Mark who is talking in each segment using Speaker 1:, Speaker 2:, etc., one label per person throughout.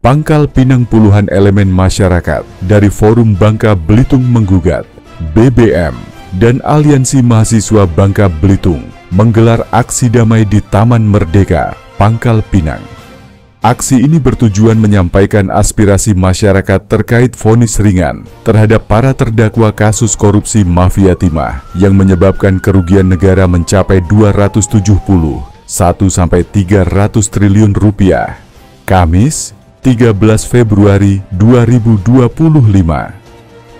Speaker 1: Pangkal Pinang, puluhan elemen masyarakat dari Forum Bangka Belitung menggugat BBM dan Aliansi Mahasiswa Bangka Belitung menggelar aksi damai di Taman Merdeka, Pangkal Pinang. Aksi ini bertujuan menyampaikan aspirasi masyarakat terkait vonis ringan terhadap para terdakwa kasus korupsi mafia timah yang menyebabkan kerugian negara mencapai 270–300 triliun rupiah. Kamis, 13 Februari 2025.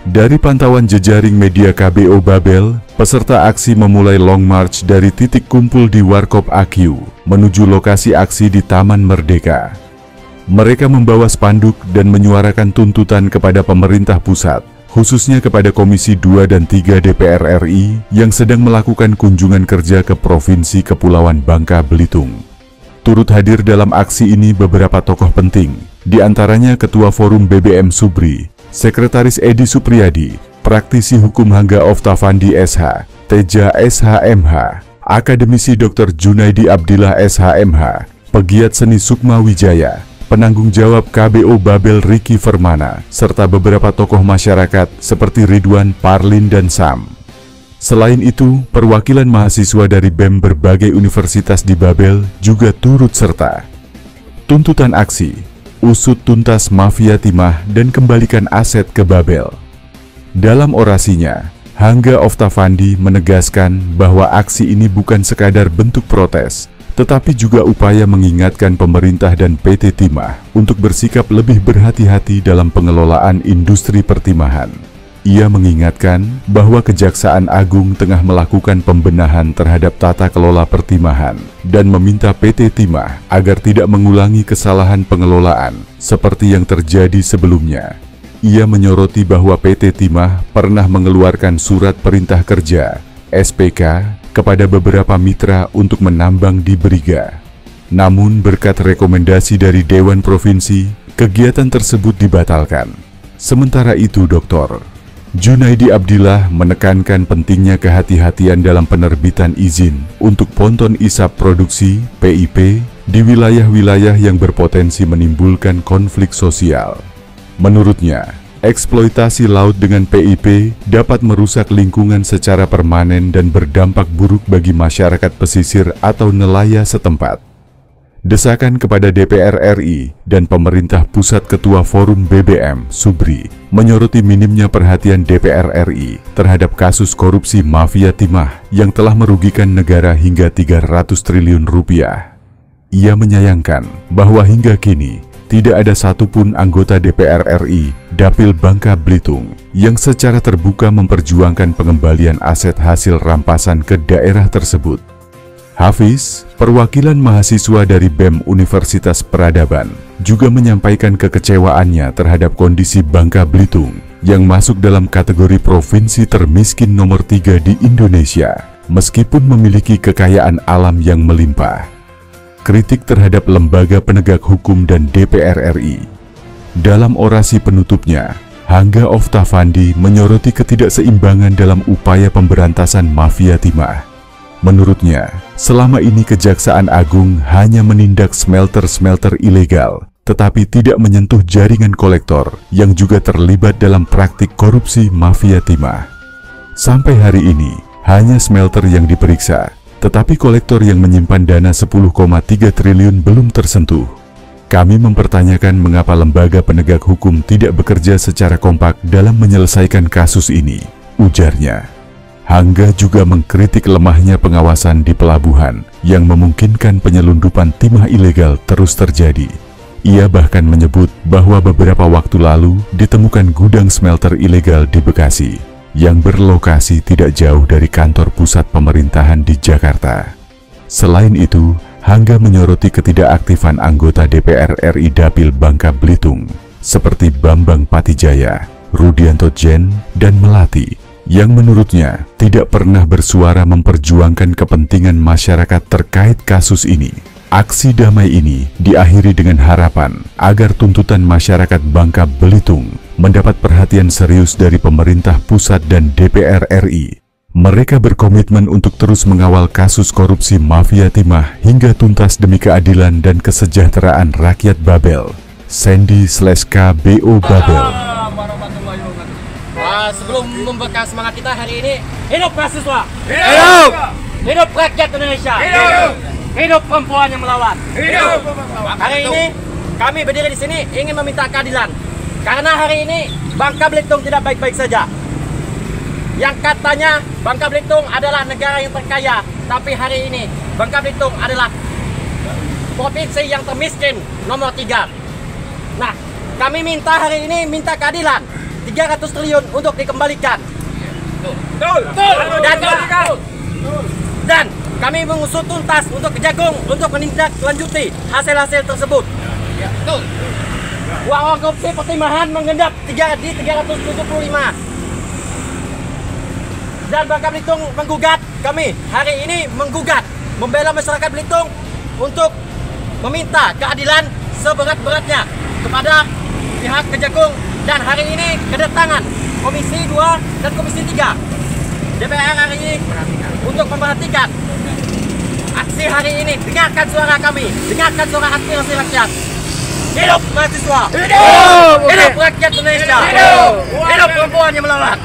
Speaker 1: Dari pantauan jejaring media KBO Babel, peserta aksi memulai long march dari titik kumpul di Warkop AQ menuju lokasi aksi di Taman Merdeka. Mereka membawa spanduk dan menyuarakan tuntutan kepada pemerintah pusat, khususnya kepada Komisi 2 dan 3 DPR RI yang sedang melakukan kunjungan kerja ke Provinsi Kepulauan Bangka Belitung. Turut hadir dalam aksi ini beberapa tokoh penting, di antaranya Ketua Forum BBM Subri, Sekretaris Edi Supriyadi, praktisi hukum Hangga Oftavandi SH, Teja SHMH, Akademisi Dr. Junaidi Abdillah SHMH, pegiat seni Sukma Wijaya, penanggung jawab KBO Babel Riki Fermana, serta beberapa tokoh masyarakat seperti Ridwan, Parlin, dan Sam. Selain itu, perwakilan mahasiswa dari BEM berbagai universitas di Babel juga turut serta. Tuntutan aksi, usut tuntas mafia timah dan kembalikan aset ke Babel. Dalam orasinya, Hangga Oftavandi menegaskan bahwa aksi ini bukan sekadar bentuk protes, tetapi juga upaya mengingatkan pemerintah dan PT Timah untuk bersikap lebih berhati-hati dalam pengelolaan industri pertimahan. Ia mengingatkan bahwa Kejaksaan Agung tengah melakukan pembenahan terhadap tata kelola pertimahan dan meminta PT Timah agar tidak mengulangi kesalahan pengelolaan seperti yang terjadi sebelumnya. Ia menyoroti bahwa PT Timah pernah mengeluarkan surat perintah kerja (SPK) kepada beberapa mitra untuk menambang di Beriga. Namun berkat rekomendasi dari Dewan Provinsi, kegiatan tersebut dibatalkan. Sementara itu, Dr. Junaidi Abdillah menekankan pentingnya kehati-hatian dalam penerbitan izin untuk ponton isap produksi (PIP) di wilayah-wilayah yang berpotensi menimbulkan konflik sosial. Menurutnya, eksploitasi laut dengan PIP dapat merusak lingkungan secara permanen dan berdampak buruk bagi masyarakat pesisir atau nelayan setempat. Desakan kepada DPR RI dan pemerintah pusat. Ketua Forum BBM, Subri, menyoroti minimnya perhatian DPR RI terhadap kasus korupsi mafia timah yang telah merugikan negara hingga 300 triliun rupiah. Ia menyayangkan bahwa hingga kini tidak ada satupun anggota DPR RI Dapil Bangka Belitung yang secara terbuka memperjuangkan pengembalian aset hasil rampasan ke daerah tersebut. Hafiz, perwakilan mahasiswa dari BEM Universitas Peradaban, juga menyampaikan kekecewaannya terhadap kondisi Bangka Belitung yang masuk dalam kategori provinsi termiskin nomor 3 di Indonesia, meskipun memiliki kekayaan alam yang melimpah. Kritik terhadap lembaga penegak hukum dan DPR RI. Dalam orasi penutupnya, Hangga Oftavandi menyoroti ketidakseimbangan dalam upaya pemberantasan mafia timah. Menurutnya, selama ini Kejaksaan Agung hanya menindak smelter-smelter ilegal, tetapi tidak menyentuh jaringan kolektor yang juga terlibat dalam praktik korupsi mafia timah. Sampai hari ini, hanya smelter yang diperiksa, tetapi kolektor yang menyimpan dana 10,3 triliun belum tersentuh. Kami mempertanyakan mengapa lembaga penegak hukum tidak bekerja secara kompak dalam menyelesaikan kasus ini, ujarnya. Hangga juga mengkritik lemahnya pengawasan di pelabuhan yang memungkinkan penyelundupan timah ilegal terus terjadi. Ia bahkan menyebut bahwa beberapa waktu lalu ditemukan gudang smelter ilegal di Bekasi yang berlokasi tidak jauh dari kantor pusat pemerintahan di Jakarta. Selain itu, Hangga menyoroti ketidakaktifan anggota DPR RI Dapil Bangka Belitung seperti Bambang Patijaya, Rudianto Jen, dan Melati, yang menurutnya tidak pernah bersuara memperjuangkan kepentingan masyarakat terkait kasus ini. Aksi damai ini diakhiri dengan harapan agar tuntutan masyarakat Bangka Belitung mendapat perhatian serius dari pemerintah pusat dan DPR RI. Mereka berkomitmen untuk terus mengawal kasus korupsi mafia timah hingga tuntas demi keadilan dan kesejahteraan rakyat Babel. Sandy/KBO Babel.
Speaker 2: Sebelum membakar semangat kita hari ini, hidup mahasiswa,
Speaker 3: Hidup!
Speaker 2: hidup rakyat Indonesia, hidup perempuan yang melawan.
Speaker 3: Hidup!
Speaker 2: Hari ini kami berdiri di sini ingin meminta keadilan, karena hari ini Bangka Belitung tidak baik-baik saja. Yang katanya Bangka Belitung adalah negara yang terkaya, tapi hari ini Bangka Belitung adalah provinsi yang termiskin nomor 3. Nah, kami minta hari ini keadilan 300 triliun untuk dikembalikan. Dan kami mengusut tuntas untuk Kejagung untuk menindaklanjuti hasil-hasil tersebut. Uang korupsi pertimbangan mengendap 375. Dan Bangka Belitung menggugat, kami hari ini menggugat, membela masyarakat Belitung untuk meminta keadilan seberat-beratnya kepada pihak Kejagung. Dan hari ini kedatangan Komisi 2 dan Komisi 3 DPR hari ini untuk memperhatikan aksi hari ini. Dengarkan suara kami, dengarkan suara aspirasi rakyat. Hidup mahasiswa, hidup rakyat Indonesia, hidup perempuan yang melawan.